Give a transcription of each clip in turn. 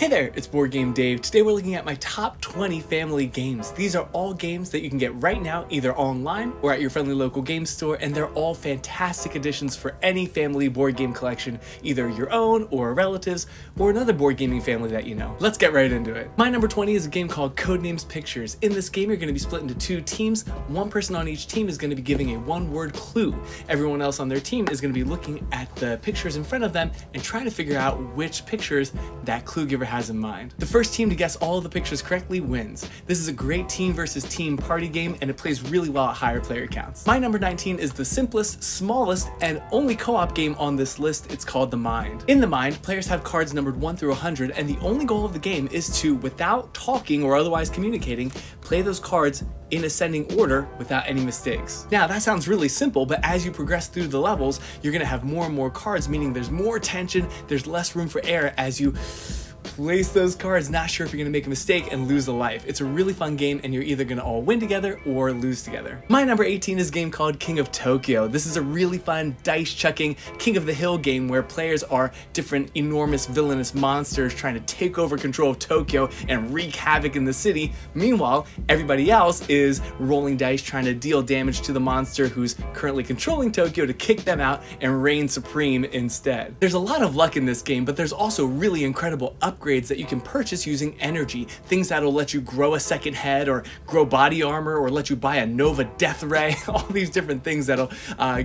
Hey there, it's Board Game Dave. Today we're looking at my top 20 family games. These are all games that you can get right now either online or at your friendly local game store, and they're all fantastic additions for any family board game collection, either your own or a relative's or another board gaming family that you know. Let's get right into it. My number 20 is a game called Codenames Pictures. In this game, you're going to be split into two teams. One person on each team is going to be giving a one-word clue. Everyone else on their team is going to be looking at the pictures in front of them and trying to figure out which pictures that clue giver has in mind. The first team to guess all of the pictures correctly wins. This is a great team versus team party game, and it plays really well at higher player counts. My number 19 is the simplest, smallest, and only co-op game on this list. It's called The Mind. In The Mind, players have cards numbered 1 through 100, and the only goal of the game is to, without talking or otherwise communicating, play those cards in ascending order without any mistakes. Now that sounds really simple, but as you progress through the levels, you're gonna have more and more cards, meaning there's more tension, there's less room for error as you place those cards, not sure if you're gonna make a mistake and lose a life. It's a really fun game, and you're either gonna all win together or lose together. My number 18 is a game called King of Tokyo. This is a really fun dice chucking King of the Hill game where players are different enormous villainous monsters trying to take over control of Tokyo and wreak havoc in the city. Meanwhile, everybody else is rolling dice trying to deal damage to the monster who's currently controlling Tokyo to kick them out and reign supreme instead. There's a lot of luck in this game, but there's also really incredible upgrades that you can purchase using energy. Things that'll let you grow a second head or grow body armor or let you buy a Nova Death Ray. All these different things that'll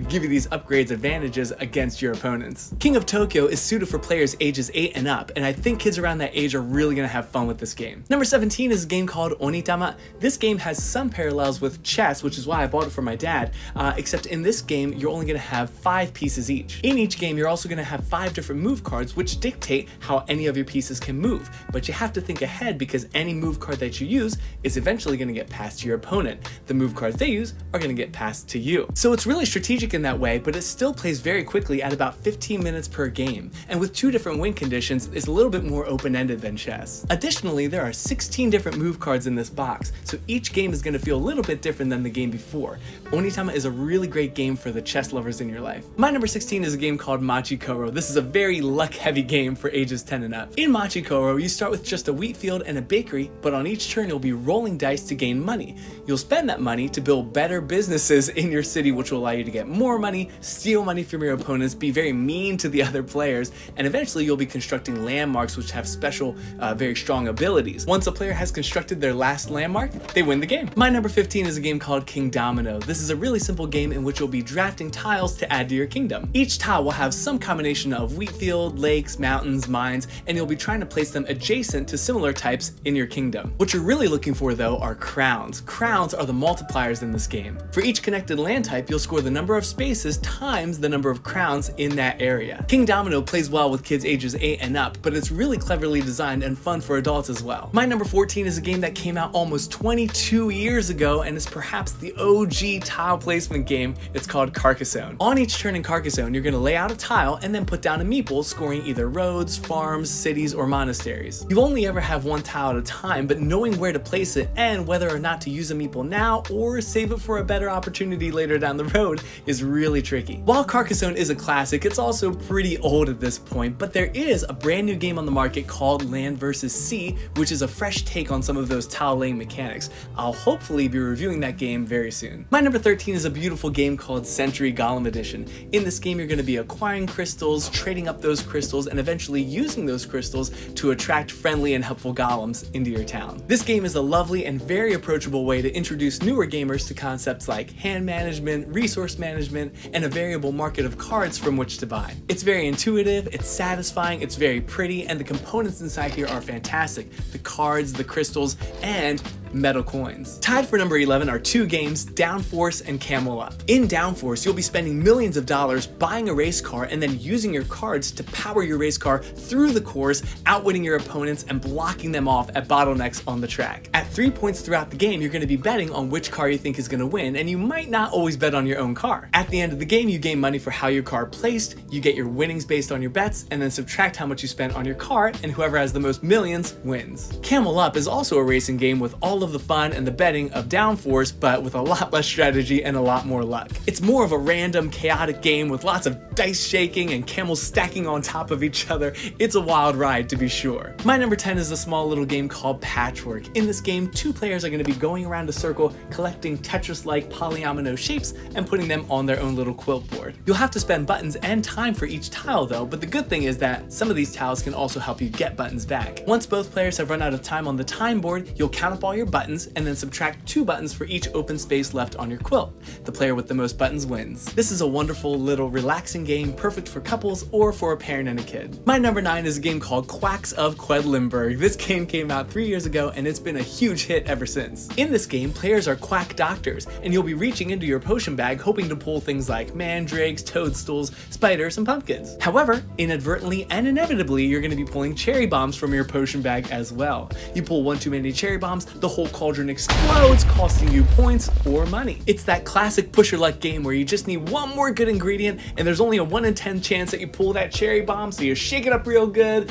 give you these upgrades advantages against your opponents. King of Tokyo is suited for players ages 8 and up, and I think kids around that age are really gonna have fun with this game. Number 17 is a game called Onitama. This game has some parallels with chess, which is why I bought it for my dad, except in this game you're only gonna have 5 pieces each. In each game you're also gonna have 5 different move cards which dictate how any of your pieces can move, but you have to think ahead because any move card that you use is eventually going to get passed to your opponent. The move cards they use are going to get passed to you. So it's really strategic in that way, but it still plays very quickly at about 15 minutes per game, and with 2 different win conditions, it's a little bit more open-ended than chess. Additionally, there are 16 different move cards in this box, so each game is going to feel a little bit different than the game before. Onitama is a really great game for the chess lovers in your life. My number 16 is a game called Machi Koro. This is a very luck-heavy game for ages 10 and up. In Machi Koro, you start with just a wheat field and a bakery, but on each turn you'll be rolling dice to gain money. You'll spend that money to build better businesses in your city, which will allow you to get more money, steal money from your opponents, be very mean to the other players, and eventually you'll be constructing landmarks which have special, very strong abilities. Once a player has constructed their last landmark, they win the game. My number 15 is a game called King Domino. This is a really simple game in which you'll be drafting tiles to add to your kingdom. Each tile will have some combination of wheat field, lakes, mountains, mines, and you'll be trying to place them adjacent to similar types in your kingdom. What you're really looking for though are crowns. Crowns are the multipliers in this game. For each connected land type, you'll score the number of spaces times the number of crowns in that area. King Domino plays well with kids ages 8 and up, but it's really cleverly designed and fun for adults as well. My number 14 is a game that came out almost 22 years ago and is perhaps the OG tile placement game. It's called Carcassonne. On each turn in Carcassonne, you're going to lay out a tile and then put down a meeple, scoring either roads, farms, cities, or monasteries. You only ever have one tile at a time, but knowing where to place it and whether or not to use a meeple now or save it for a better opportunity later down the road is really tricky. While Carcassonne is a classic, it's also pretty old at this point, but there is a brand new game on the market called Land vs. Sea, which is a fresh take on some of those tile laying mechanics. I'll hopefully be reviewing that game very soon. My number 13 is a beautiful game called Century Golem Edition. In this game, you're going to be acquiring crystals, trading up those crystals, and eventually using those crystals to attract friendly and helpful golems into your town. This game is a lovely and very approachable way to introduce newer gamers to concepts like hand management, resource management, and a variable market of cards from which to buy. It's very intuitive, it's satisfying, it's very pretty, and the components inside here are fantastic. The cards, the crystals, and metal coins. Tied for number 11 are 2 games, Downforce and Camel Up. In Downforce, you'll be spending millions of dollars buying a race car and then using your cards to power your race car through the course, outwitting your opponents and blocking them off at bottlenecks on the track. At 3 points throughout the game, you're going to be betting on which car you think is going to win, and you might not always bet on your own car. At the end of the game, you gain money for how your car placed, you get your winnings based on your bets, and then subtract how much you spent on your car, and whoever has the most millions wins. Camel Up is also a racing game with all all of the fun and the betting of downforce, but with a lot less strategy and a lot more luck. It's more of a random, chaotic game with lots of dice shaking and camels stacking on top of each other. It's a wild ride, to be sure. My number 10 is a small little game called Patchwork. In this game, 2 players are going to be going around a circle, collecting Tetris-like polyomino shapes and putting them on their own little quilt board. You'll have to spend buttons and time for each tile though, but the good thing is that some of these tiles can also help you get buttons back. Once both players have run out of time on the time board, you'll count up all your buttons and then subtract 2 buttons for each open space left on your quilt. The player with the most buttons wins. This is a wonderful little relaxing game, perfect for couples or for a parent and a kid. My number 9 is a game called Quacks of Quedlinburg. This game came out 3 years ago and it's been a huge hit ever since. In this game, players are quack doctors, and you'll be reaching into your potion bag hoping to pull things like mandrakes, toadstools, spiders, and pumpkins. However, inadvertently and inevitably, you're going to be pulling cherry bombs from your potion bag as well. You pull one too many cherry bombs, the whole cauldron explodes, costing you points or money. It's that classic push your luck game where you just need one more good ingredient and there's only a 1 in 10 chance that you pull that cherry bomb, so you shake it up real good.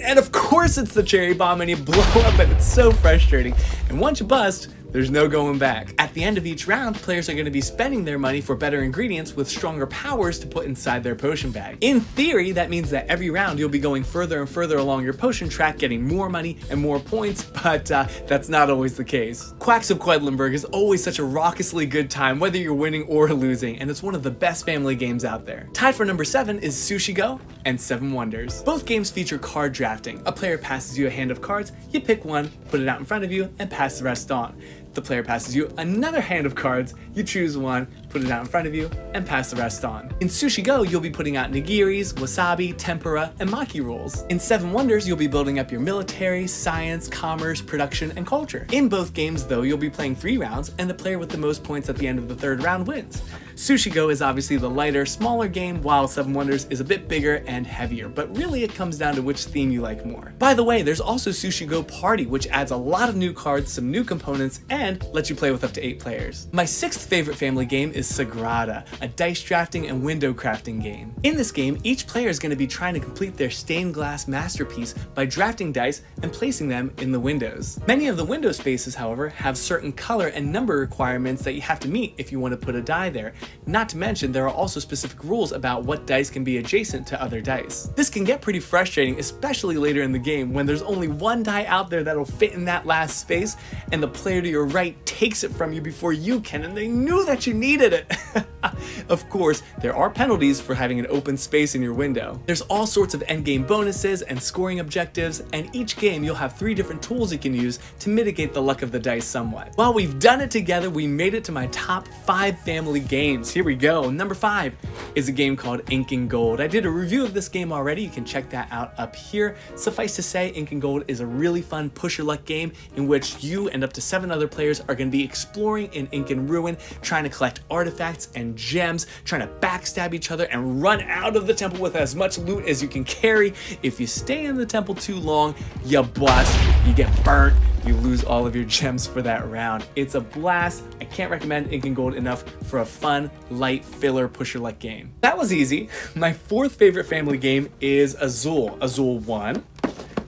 And of course it's the cherry bomb and you blow up, and it's so frustrating. And once you bust, there's no going back. At the end of each round, players are going to be spending their money for better ingredients with stronger powers to put inside their potion bag. In theory, that means that every round you'll be going further and further along your potion track, getting more money and more points, but that's not always the case. Quacks of Quedlinburg is always such a raucously good time, whether you're winning or losing, and it's one of the best family games out there. Tied for number 7 is Sushi Go and 7 Wonders. Both games feature card drafting. A player passes you a hand of cards, you pick one, put it out in front of you, and pass the rest on. The player passes you another hand of cards, you choose one, put it out in front of you, and pass the rest on. In Sushi Go, you'll be putting out nigiris, wasabi, tempura, and maki rolls. In 7 Wonders, you'll be building up your military, science, commerce, production, and culture. In both games though, you'll be playing 3 rounds, and the player with the most points at the end of the 3rd round wins. Sushi Go is obviously the lighter, smaller game, while 7 Wonders is a bit bigger and heavier, but really it comes down to which theme you like more. By the way, there's also Sushi Go Party, which adds a lot of new cards, some new components, and lets you play with up to 8 players. My 6th favorite family game is Sagrada, a dice drafting and window crafting game. In this game, each player is going to be trying to complete their stained glass masterpiece by drafting dice and placing them in the windows. Many of the window spaces, however, have certain color and number requirements that you have to meet if you want to put a die there. Not to mention, there are also specific rules about what dice can be adjacent to other dice. This can get pretty frustrating, especially later in the game when there's only one die out there that'll fit in that last space, and the player to your right takes it from you before you can, and they knew that you needed it. Of course, there are penalties for having an open space in your window. There's all sorts of endgame bonuses and scoring objectives, and each game you'll have 3 different tools you can use to mitigate the luck of the dice somewhat. While we've done it together, we made it to my top 5 family games. Here we go. Number 5 is a game called Ink and Gold. I did a review of this game already. You can check that out up here. Suffice to say, Ink and Gold is a really fun push your luck game in which you and up to 7 other players are going to be exploring in Ink and Ruin, trying to collect artifacts and gems, trying to backstab each other and run out of the temple with as much loot as you can carry. If you stay in the temple too long, you bust, you get burnt, you lose all of your gems for that round. It's a blast. I can't recommend Ink and Gold enough for a fun, light, filler, push your luck game. That was easy. My 4th favorite family game is Azul. Azul 1,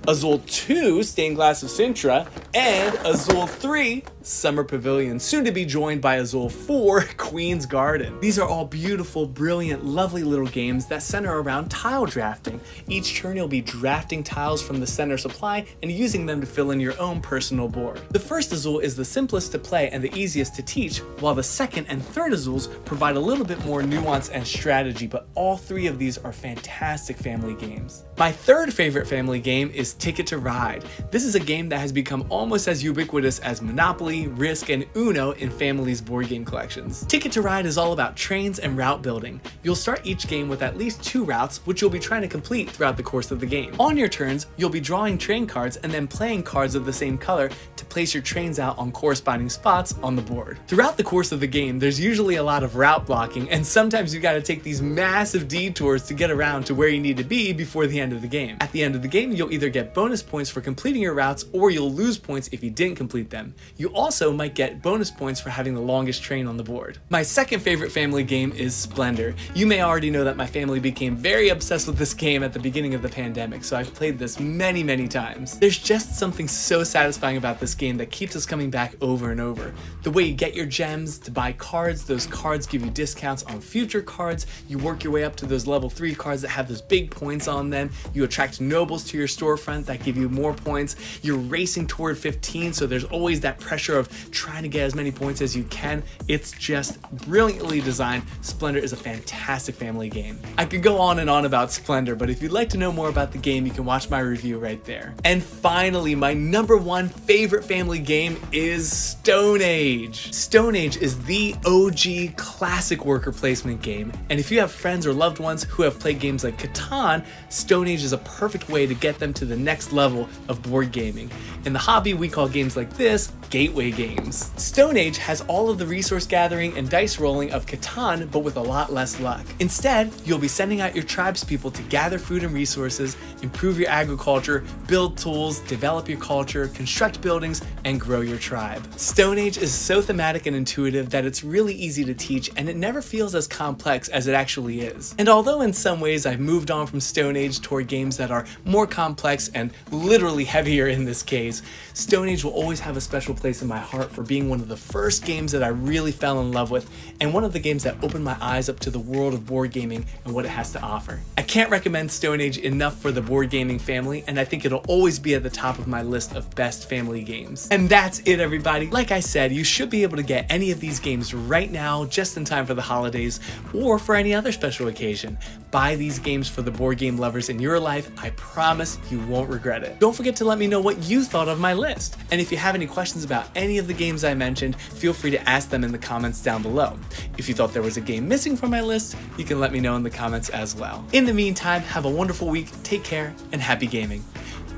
Azul 2, Stained Glass of Sintra, and Azul 3, Summer Pavilion, soon to be joined by Azul 4, Queen's Garden. These are all beautiful, brilliant, lovely little games that center around tile drafting. Each turn you'll be drafting tiles from the center supply and using them to fill in your own personal board. The first Azul is the simplest to play and the easiest to teach, while the 2nd and 3rd Azuls provide a little bit more nuance and strategy, but all 3 of these are fantastic family games. My 3rd favorite family game is Ticket to Ride. This is a game that has become almost as ubiquitous as Monopoly, Risk, and Uno in families' board game collections. Ticket to Ride is all about trains and route building. You'll start each game with at least 2 routes, which you'll be trying to complete throughout the course of the game. On your turns, you'll be drawing train cards and then playing cards of the same color to place your trains out on corresponding spots on the board. Throughout the course of the game, there's usually a lot of route blocking, and sometimes you gotta take these massive detours to get around to where you need to be before the end of the game. At the end of the game, you'll either get bonus points for completing your routes, or you'll lose points if you didn't complete them. You also might get bonus points for having the longest train on the board. My second favorite family game is Splendor. You may already know that my family became very obsessed with this game at the beginning of the pandemic, so I've played this many times. There's just something so satisfying about this game that keeps us coming back over and over. The way you get your gems to buy cards, those cards give you discounts on future cards, you work your way up to those level 3 cards that have those big points on them, you attract nobles to your storefront that give you more points, you're racing toward 15, so there's always that pressure of trying to get as many points as you can. It's just brilliantly designed. Splendor is a fantastic family game. I could go on and on about Splendor, but if you'd like to know more about the game, you can watch my review right there. And finally, my number one favorite family game is Stone Age. Stone Age is the OG classic worker placement game, and if you have friends or loved ones who have played games like Catan, Stone Age is a perfect way to get them to the next level of board gaming. In the hobby, we call games like this gateway games. Stone Age has all of the resource gathering and dice rolling of Catan, but with a lot less luck. Instead, you'll be sending out your tribespeople to gather food and resources, improve your agriculture, build tools, develop your culture, construct buildings, and grow your tribe. Stone Age is so thematic and intuitive that it's really easy to teach, and it never feels as complex as it actually is. And although in some ways I've moved on from Stone Age toward games that are more complex and literally heavier in this case, Stone Age will always have a special place in my heart for being one of the first games that I really fell in love with, and one of the games that opened my eyes up to the world of board gaming and what it has to offer. I can't recommend Stone Age enough for the board gaming family, and I think it'll always be at the top of my list of best family games. And that's it, everybody. Like I said, you should be able to get any of these games right now, just in time for the holidays, or for any other special occasion. Buy these games for the board game lovers in your life. I promise you won't regret it. Don't forget to let me know what you thought of my list. And if you have any questions about any of the games I mentioned, feel free to ask them in the comments down below. If you thought there was a game missing from my list, you can let me know in the comments as well. In the meantime, have a wonderful week, take care, and happy gaming.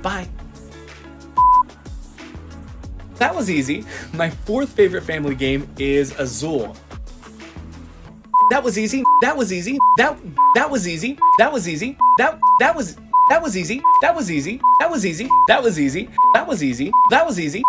Bye. That was easy. My fourth favorite family game is Azul. That was easy. That was easy. That was easy. That was easy. That was easy. That was easy. That was easy. That was easy. That was easy. That was easy.